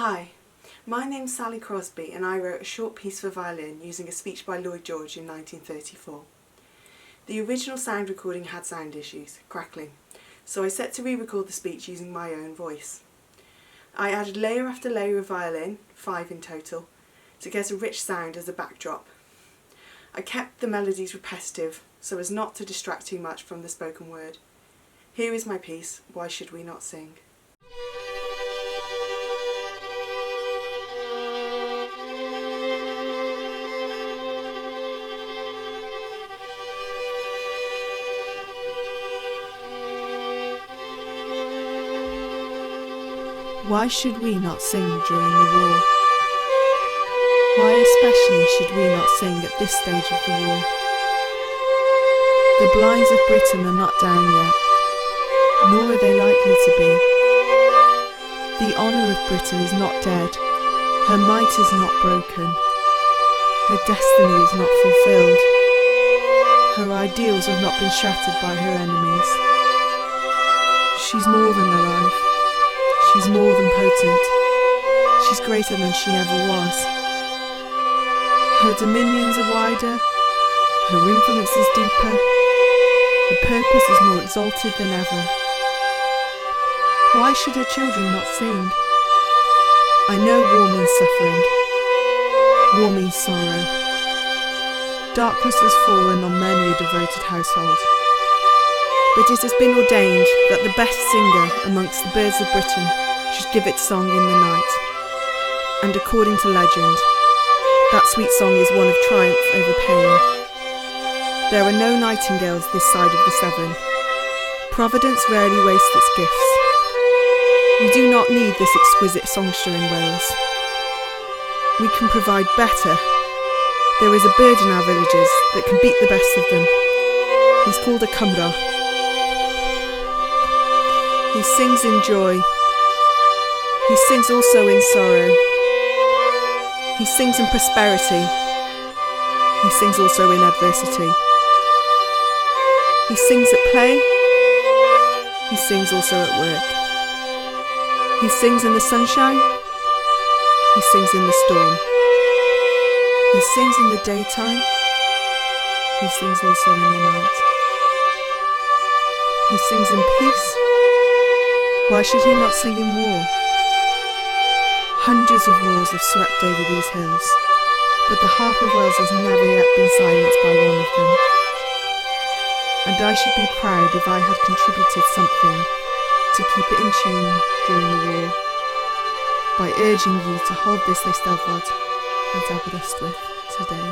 Hi, my name's Sally Crosby and I wrote a short piece for violin using a speech by Lloyd George in 1934. The original sound recording had sound issues, crackling, so I set to re-record the speech using my own voice. I added layer after layer of violin, 5 in total, to get a rich sound as a backdrop. I kept the melodies repetitive so as not to distract too much from the spoken word. Here is my piece, Why Should We Not Sing? Why should we not sing during the war? Why especially should we not sing at this stage of the war? The blinds of Britain are not down yet, nor are they likely to be. The honour of Britain is not dead, her might is not broken, her destiny is not fulfilled, her ideals have not been shattered by her enemies. She's more than alive. She's more than potent. She's greater than she ever was. Her dominions are wider. Her influence is deeper. Her purpose is more exalted than ever. Why should her children not sing? I know war means suffering. War means sorrow. Darkness has fallen on many a devoted household. But it has been ordained that the best singer amongst the birds of Britain should give its song in the night. And according to legend, that sweet song is one of triumph over pain. There are no nightingales this side of the Severn. Providence rarely wastes its gifts. We do not need this exquisite songster in Wales. We can provide better. There is a bird in our villages that can beat the best of them. He's called a cymro. He sings in joy. He sings also in sorrow. He sings in prosperity. He sings also in adversity. He sings at play. He sings also at work. He sings in the sunshine. He sings in the storm. He sings in the daytime. He sings also in the night. He sings in peace. Why should he not sing in war? Hundreds of wars have swept over these hills, but the harp of Wales has never yet been silenced by one of them. And I should be proud if I had contributed something to keep it in tune during the war, by urging you to hold this Eisteddfod at Aberystwyth today.